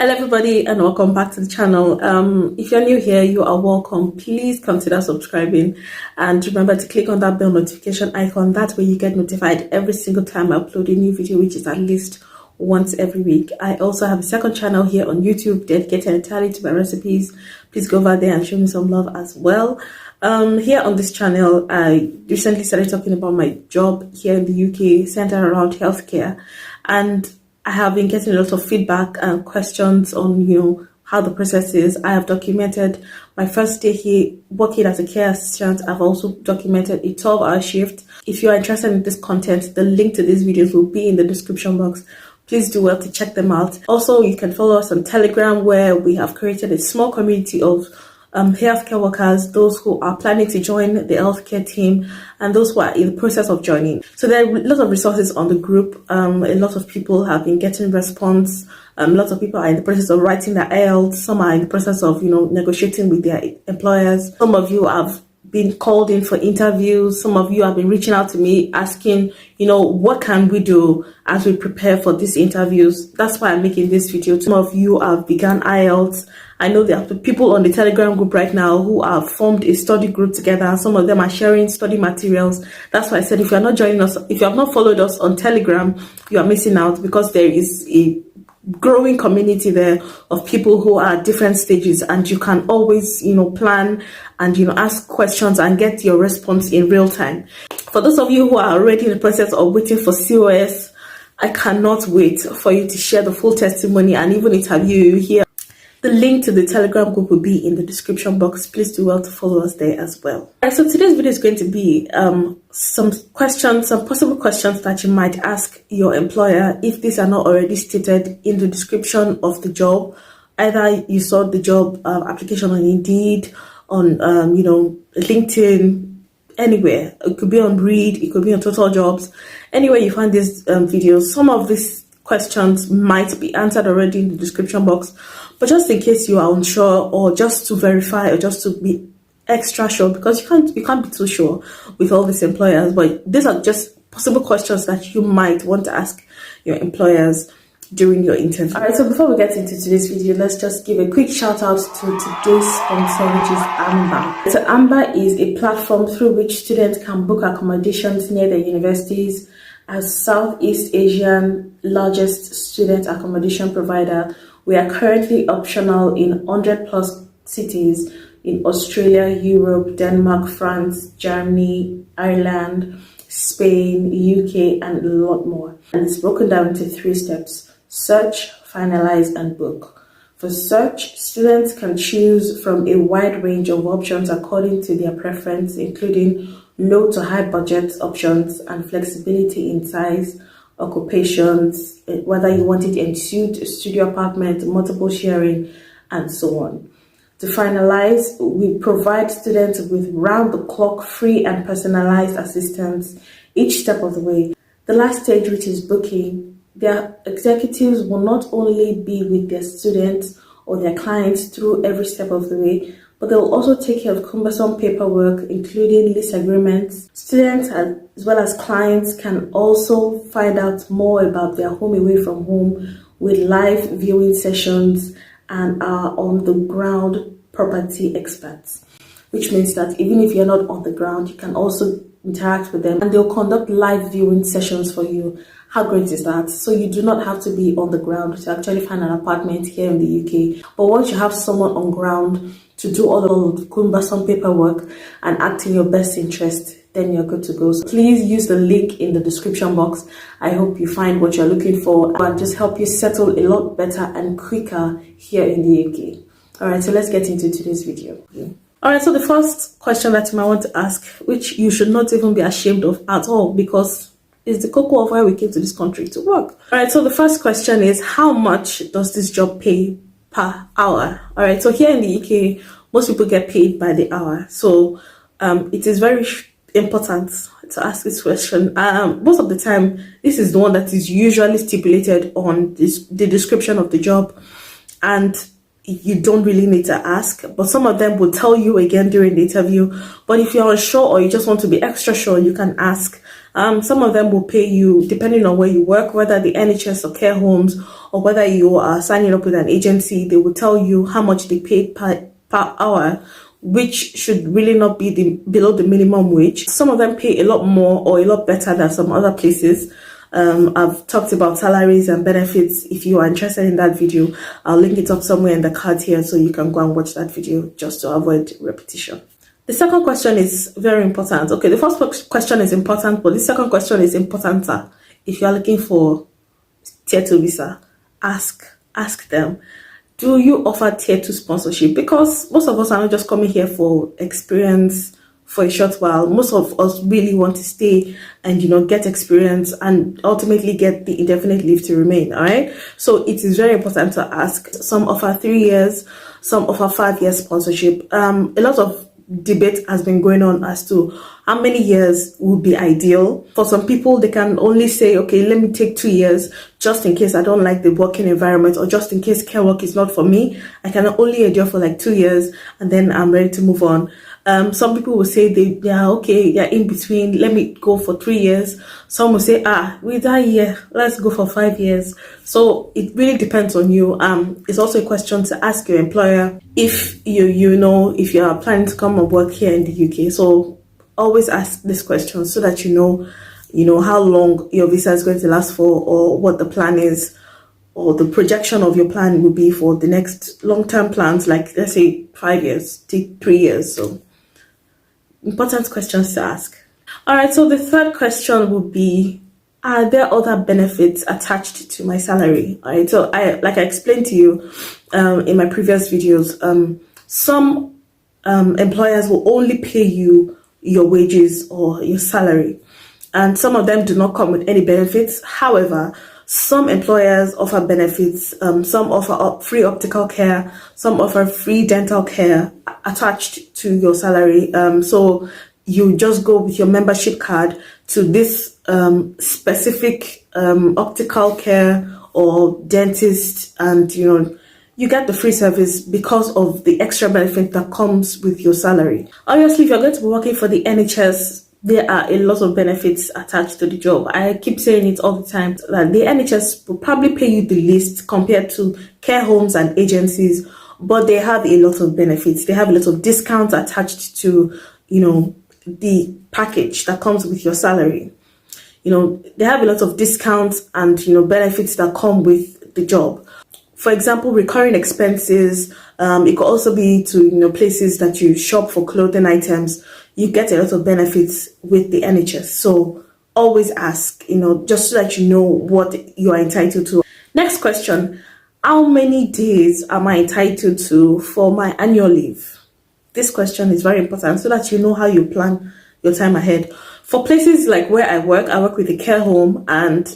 Hello everybody and welcome back to the channel. If you're new here, you are welcome. Please consider subscribing and remember to click on that bell notification icon. That way you get notified every single time I upload a new video, which is at least once every week. I also have a second channel here on YouTube dedicated entirely to my recipes. Please go over there and show me some love as well. Here on this channel, I recently started talking about my job here in the UK centered around healthcare, and I have been getting a lot of feedback and questions on, how the process is. I have documented my first day here working as a care assistant. I've also documented a 12-hour shift. If you are interested in this content, the link to these videos will be in the description box. Please do well to check them out. Also, you can follow us on Telegram, where we have created a small community of healthcare workers, those who are planning to join the healthcare team, and those who are in the process of joining. So there are a lot of resources on the group. A lot of people have been getting response. Lots of people are in the process of writing their IELTS. Some are in the process of, negotiating with their employers. Some of you have been called in for interviews. Some of you have been reaching out to me asking, what can we do as we prepare for these interviews? That's why I'm making this video. Some of you have begun IELTS. I know there are people on the Telegram group right now who have formed a study group together. Some of them are sharing study materials. That's why I said if you are not joining us, if you have not followed us on Telegram, you are missing out, because there is a growing community there of people who are at different stages, and you can always plan and ask questions and get your response in real time. For those of you who are already in the process of waiting for COS, I cannot wait for you to share the full testimony and even interview you here. The link to the Telegram group will be in the description box. Please do well to follow us there as well. Alright, so today's video is going to be some possible questions that you might ask your employer if these are not already stated in the description of the job. Either you saw the job application on Indeed, on LinkedIn, anywhere. It could be on Read, it could be on Total Jobs. Anywhere you find these videos, some of these questions might be answered already in the description box. But just in case you are unsure, or just to verify, or just to be extra sure, because you can't be too sure with all these employers, but these are just possible questions that you might want to ask your employers during your interview. Alright, so before we get into today's video, let's just give a quick shout out to today's sponsor, which is Amber. So Amber is a platform through which students can book accommodations near their universities. As Southeast Asian largest student accommodation provider, we are currently optional in 100 plus cities in Australia, Europe, Denmark, France, Germany, Ireland, Spain, UK, and a lot more. And it's broken down into 3 steps: search, finalize, and book. For search, students can choose from a wide range of options according to their preference, including low to high budget options and flexibility in size, occupations, whether you want it in suite, studio apartment, multiple sharing, and so on. To finalize, we provide students with round-the-clock free and personalized assistance each step of the way. The last stage, which is booking, their executives will not only be with their students or their clients through every step of the way, but they will also take care of cumbersome paperwork, including lease agreements. Students as well as clients can also find out more about their home away from home with live viewing sessions and are on the ground property experts, which means that even if you're not on the ground, you can also interact with them and they'll conduct live viewing sessions for you. How great is that? So you do not have to be on the ground to actually find an apartment here in the UK. But once you have someone on ground to do all of the cumbersome paperwork and act in your best interest, then you're good to go. So please use the link in the description box. I hope you find what you're looking for and just help you settle a lot better and quicker here in the UK. Alright, so let's get into today's video. Alright, so the first question that you might want to ask, which you should not even be ashamed of at all, because it's the cocoa of why we came to this country to work. Alright, so the first question is, how much does this job pay per hour? Alright, so here in the UK, most people get paid by the hour. So it is very important to ask this question. Most of the time, this is the one that is usually stipulated on the description of the job, and you don't really need to ask, but some of them will tell you again during the interview. But if you're unsure or you just want to be extra sure, you can ask Some of them will pay you depending on where you work, whether the NHS or care homes, or whether you are signing up with an agency. They will tell you how much they pay per hour, which should really not be below the minimum wage. Some of them pay a lot more or a lot better than some other places. I've talked about salaries and benefits. If you are interested in that video, I'll link it up somewhere in the card here so you can go and watch that video just to avoid repetition. The second question is very important. Okay, the first question is important, but the second question is importanter. If you are looking for tier 2 visa, ask them, do you offer tier 2 sponsorship? Because most of us are not just coming here for experience for a short while. Most of us really want to stay and get experience and ultimately get the indefinite leave to remain. All right, so it is very important to ask. Some offer 3 years, some offer 5 years sponsorship. A lot of debate has been going on as to how many years would be ideal. For some people, they can only say, okay, let me take 2 years just in case I don't like the working environment, or just in case care work is not for me. I can only endure for like 2 years and then I'm ready to move on. Some people will say they are okay, they're in between, let me go for 3 years. Some will say, with that year, let's go for 5 years. So it really depends on you. It's also a question to ask your employer if if you are planning to come and work here in the UK. So always ask this question so that you know how long your visa is going to last for, or what the plan is, or the projection of your plan will be for the next long-term plans, like let's say 5 years, 3 years. So important questions to ask. All right, so the third question would be, are there other benefits attached to my salary? All right, so like I explained to you in my previous videos, some employers will only pay you your wages or your salary, and some of them do not come with any benefits. However, some employers offer benefits. Some offer free optical care, some offer free dental care attached to your salary. So you just go with your membership card to this specific optical care or dentist, and you get the free service because of the extra benefit that comes with your salary. Obviously, if you're going to be working for the NHS, there are a lot of benefits attached to the job. I keep saying it all the time that the NHS will probably pay you the least compared to care homes and agencies, but they have a lot of benefits. They have a lot of discounts attached to, the package that comes with your salary. They have a lot of discounts and, benefits that come with the job. For example, recurring expenses. It could also be to, places that you shop for clothing items. You get a lot of benefits with the NHS. So always ask, just so that you know what you are entitled to. Next question, how many days am I entitled to for my annual leave? This question is very important so that you know how you plan your time ahead. For places like where I work with a care home, and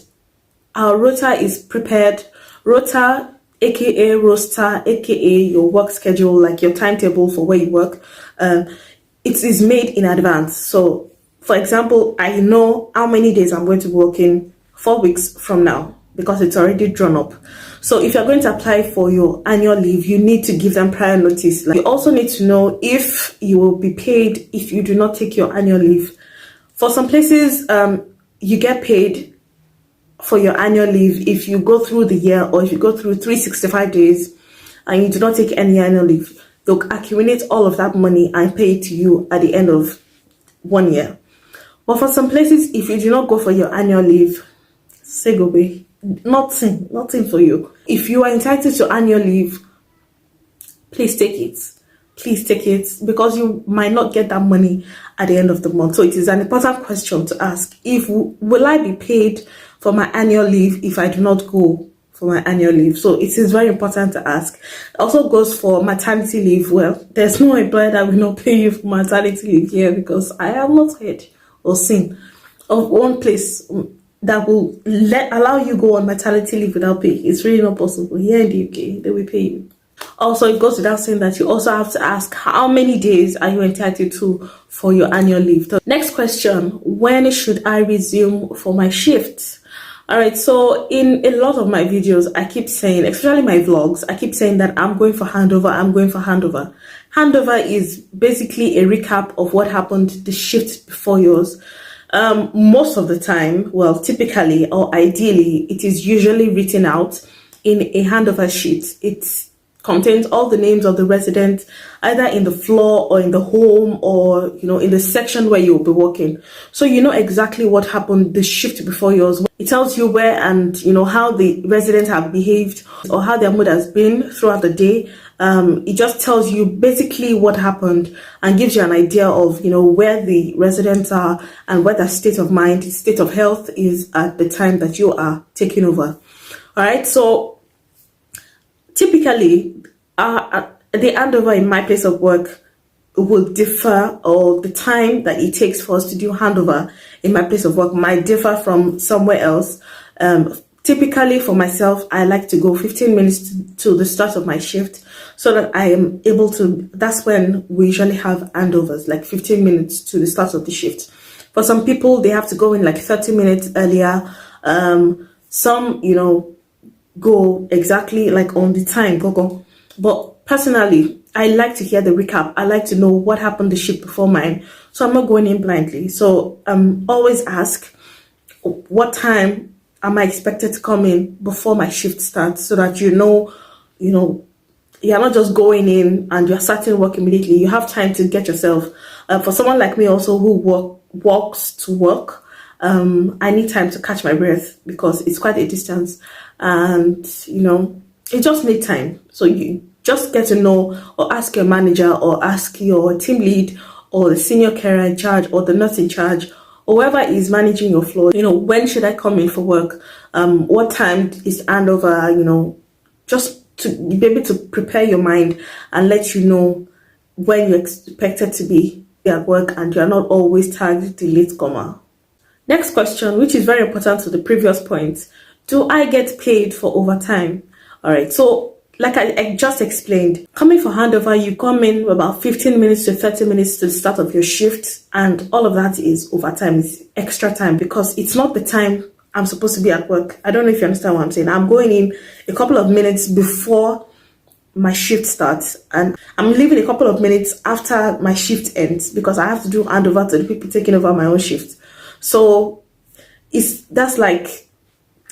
our rota is prepared. Rota, aka roster, aka your work schedule, like your timetable for where you work. It is made in advance. So, for example, I know how many days I'm going to work in 4 weeks from now because it's already drawn up. So if you're going to apply for your annual leave, you need to give them prior notice. You also need to know if you will be paid if you do not take your annual leave. For some places, you get paid for your annual leave if you go through the year, or if you go through 365 days and you do not take any annual leave. They'll accumulate all of that money and pay it to you at the end of 1 year. But for some places, if you do not go for your annual leave, say go away. Nothing for you. If you are entitled to annual leave, please take it. Please take it, because you might not get that money at the end of the month. So it is an important question to ask. Will I be paid for my annual leave if I do not go for my annual leave? So it is very important to ask. It also goes for maternity leave. Well, there's no employer that will not pay you for maternity leave here, because I have not heard or seen of one place that will allow you go on maternity leave without pay. It's really not possible. Here in the UK, they will pay you. Also, it goes without saying that you also have to ask, how many days are you entitled to for your annual leave? Next question, when should I resume for my shifts? All right, so in a lot of my videos, I keep saying, especially my vlogs, I keep saying that I'm going for handover, I'm going for handover. Handover is basically a recap of what happened the shift before yours. Most of the time, well, typically or ideally, it is usually written out in a handover sheet. It contains all the names of the residents, either in the floor or in the home, or in the section where you'll be working. So you know exactly what happened the shift before yours. It tells you where and how the residents have behaved or how their mood has been throughout the day. It just tells you basically what happened and gives you an idea of where the residents are and what their state of mind, state of health is at the time that you are taking over. All right, so typically, the handover in my place of work will differ, or the time that it takes for us to do handover in my place of work might differ from somewhere else. Typically, for myself, I like to go 15 minutes to the start of my shift so that I am able to. That's when we usually have handovers, like 15 minutes to the start of the shift. For some people, they have to go in like 30 minutes earlier. Some, go exactly like on the time, go. But personally, I like to hear the recap. I like to know what happened the shift before mine. So I'm not going in blindly. So always ask, what time am I expected to come in before my shift starts, so that you're not just going in and you're starting work immediately. You have time to get yourself. For someone like me also who walks to work, I need time to catch my breath because it's quite a distance, and it just needs time. So you just get to know, or ask your manager, or ask your team lead, or the senior carer in charge, or the nurse in charge, or whoever is managing your floor. When should I come in for work? What time is handover? Just to be able to prepare your mind and let you know when you're expected to be at work, and you're not always tagged the latecomer. Next question, which is very important to the previous point: do I get paid for overtime? All right, so like I just explained, coming for handover, you come in about 15 minutes to 30 minutes to the start of your shift, and all of that is overtime, it's extra time, because it's not the time I'm supposed to be at work. I don't know if you understand what I'm saying. I'm going in a couple of minutes before my shift starts, and I'm leaving a couple of minutes after my shift ends because I have to do handover to the people taking over my own shift. So that's like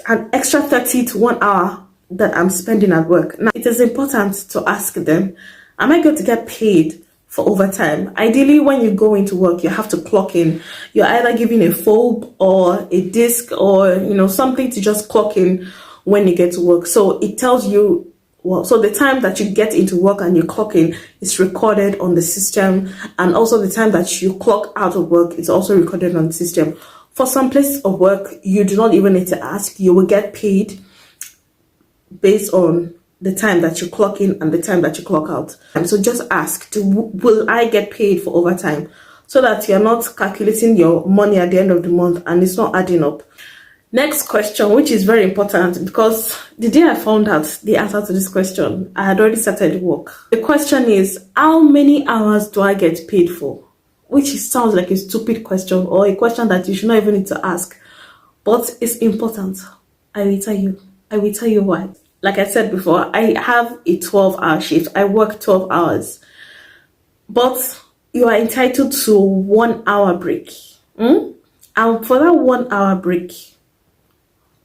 an extra 30 to 1 hour that I'm spending at work. Now, it is important to ask them, am I going to get paid for overtime? Ideally, when you go into work, you have to clock in. You're either given a fob or a disc, or something to just clock in when you get to work. So it tells you, so the time that you get into work and you clock in is recorded on the system, and also the time that you clock out of work is also recorded on the system. For some places of work, you do not even need to ask. You will get paid based on the time that you clock in and the time that you clock out. And so just ask, will I get paid for overtime? So that you're not calculating your money at the end of the month and it's not adding up. Next question, which is very important, because the day I found out the answer to this question, I had already started work. The question is, how many hours do I get paid for? Which sounds like a stupid question, or a question that you should not even need to ask. But it's important. I will tell you why. Like I said before, I have a 12-hour shift. I work 12 hours. But you are entitled to 1 hour break. And for that 1 hour break,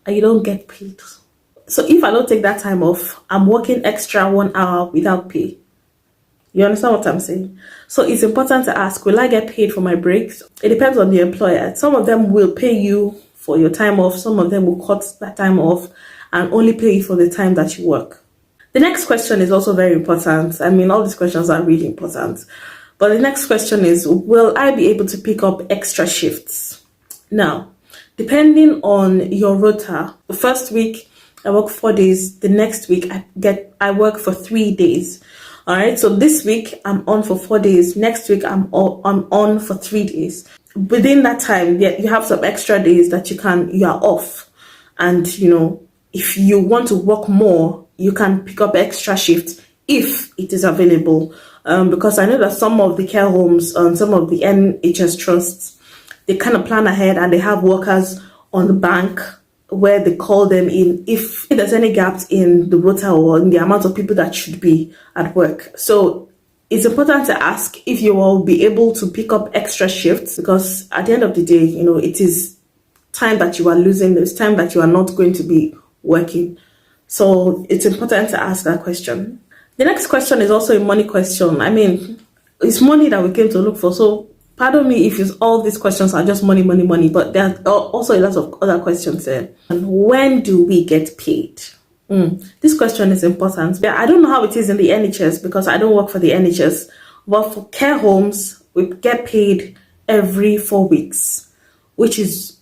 you don't get paid. So if I don't take that time off, I'm working extra 1 hour without pay. You understand what I'm saying? So it's important to ask, will I get paid for my breaks? It depends on the employer. Some of them will pay you for your time off. Some of them will cut that time off and only pay you for the time that you work. The next question is also very important. I mean, all these questions are really important. But the next question is, will I be able to pick up extra shifts? Now, depending on your rota, the first week I work 4 days. The next week I work for 3 days. All right. So this week I'm on for 4 days. Next week I'm on for 3 days. Within that time, you have some extra days that you are off, and if you want to work more, you can pick up extra shifts if it is available. Because I know that some of the care homes and some of the NHS trusts, they kind of plan ahead and they have workers on the bank where they call them in if there's any gaps in the rota or in the amount of people that should be at work. So it's important to ask if you will be able to pick up extra shifts, because at the end of the day, it is time that you are losing. It's time that you are not going to be working. So it's important to ask that question. The next question is also a money question. I mean, it's money that we came to look for. So pardon me if all these questions are just money, money, money, but there are also a lot of other questions there. And when do we get paid? This question is important. I don't know how it is in the NHS because I don't work for the NHS, but for care homes, we get paid every 4 weeks, which is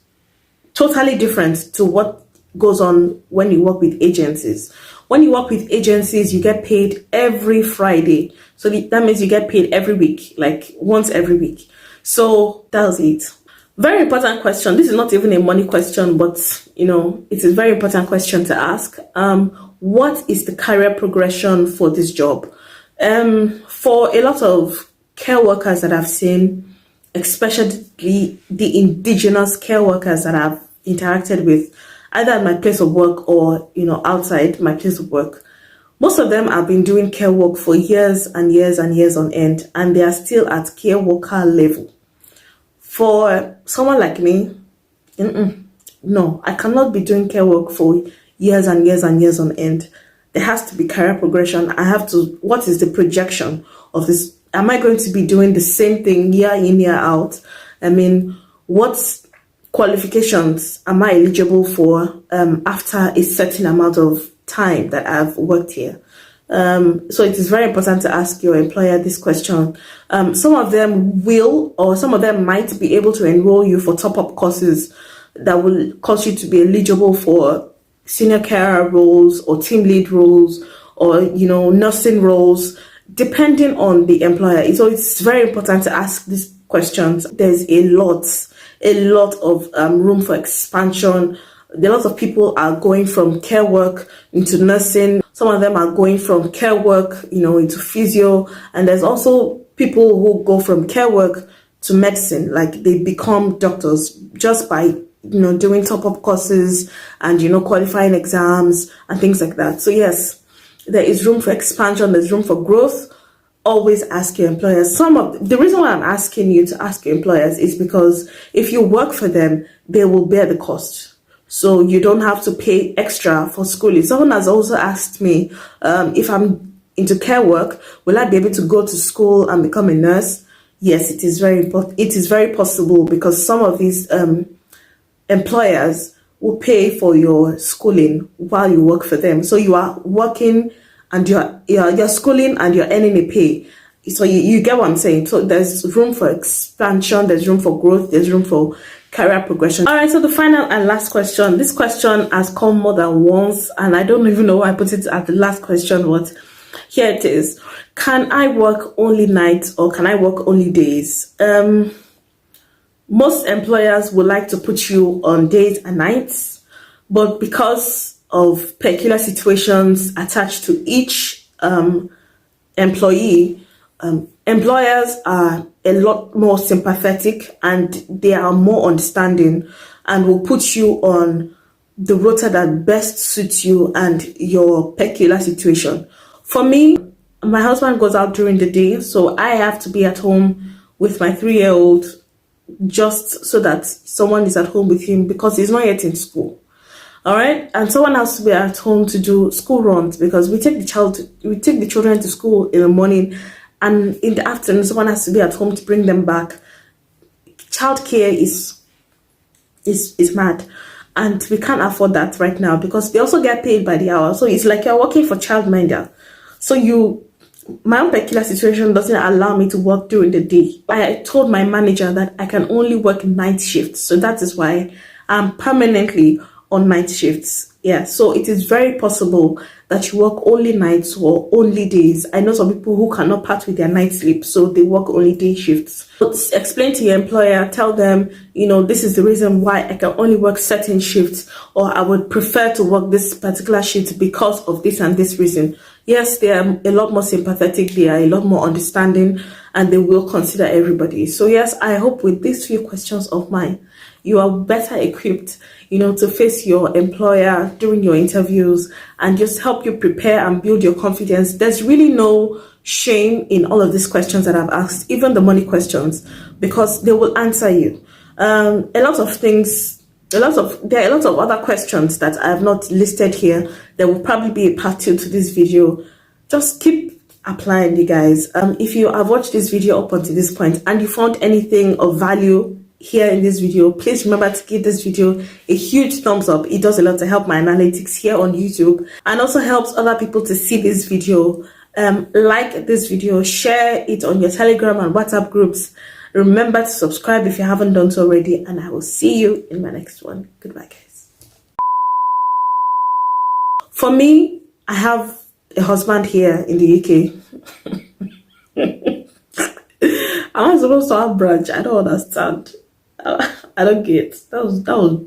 totally different to what goes on when you work with agencies. When you work with agencies, you get paid every Friday. So that means you get paid every week, like once every week. So that's it. Very important question. This is not even a money question, but it's a very important question to ask. What is the career progression for this job? For a lot of care workers that I've seen, especially the indigenous care workers that I've interacted with, either at my place of work or outside my place of work, most of them have been doing care work for years and years and years on end, and they are still at care worker level. For someone like me, no, I cannot be doing care work for years and years and years on end. There has to be career progression. What is the projection of this? Am I going to be doing the same thing year in, year out? I mean, what qualifications am I eligible for after a certain amount of time that I've worked here? So it is very important to ask your employer this question. Some of them will, or some of them might be able to enroll you for top-up courses that will cause you to be eligible for senior carer roles or team lead roles or, nursing roles, depending on the employer. So it's very important to ask these questions. There's a lot of room for expansion. A lot of people are going from care work into nursing. Some of them are going from care work, into physio. And there's also people who go from care work to medicine, like they become doctors just by, doing top-up courses and, qualifying exams and things like that. So yes, there is room for expansion. There's room for growth. Always ask your employers. The reason why I'm asking you to ask your employers is because if you work for them, they will bear the cost. So you don't have to pay extra for schooling. Someone has also asked me, if I'm into care work, will I be able to go to school and become a nurse? Yes, it is very important. It is very possible because some of these employers will pay for your schooling while you work for them. So you are working and you're schooling and you're earning a pay. So you get what I'm saying. So there's room for expansion, there's room for growth, there's room for career progression. All right, so the final and last question. This question has come more than once, and I don't even know why I put it as the last question, but here it is. Can I work only nights or can I work only days? Most employers would like to put you on days and nights, but because of peculiar situations attached to each employee, employers are a lot more sympathetic and they are more understanding and will put you on the rota that best suits you and your peculiar situation. For me, my husband goes out during the day, so I have to be at home with my 3-year-old just so that someone is at home with him because he's not yet in school. All right, and someone has to be at home to do school runs because we take the children to school in the morning, and in the afternoon someone has to be at home to bring them back. Childcare is mad, and we can't afford that right now because they also get paid by the hour. So it's like you're working for childminder. So my own peculiar situation doesn't allow me to work during the day. I told my manager that I can only work night shifts, so that is why I'm permanently on night shifts. Yeah, so it is very possible that you work only nights or only days. I know some people who cannot part with their night sleep, so they work only day shifts. But explain to your employer, tell them, this is the reason why I can only work certain shifts, or I would prefer to work this particular shift because of this and this reason. Yes, they are a lot more sympathetic, they are a lot more understanding, and they will consider everybody. So yes, I hope with these few questions of mine, you are better equipped, to face your employer during your interviews and just help you prepare and build your confidence. There's really no shame in all of these questions that I've asked, even the money questions, because they will answer you. A lot of things, there are a lot of other questions that I have not listed here. There will probably be a part 2 to this video. Just keep applying, you guys. If you have watched this video up until this point and you found anything of value here in this video, please remember to give this video a huge thumbs up. It does a lot to help my analytics here on YouTube, and also helps other people to see this video. Like this video, share it on your Telegram and WhatsApp groups. Remember to subscribe if you haven't done so already, and I will see you in my next one. Goodbye, guys. For me, I have a husband here in the UK. Am I supposed to have branch? I don't understand. I don't get. That was dumb.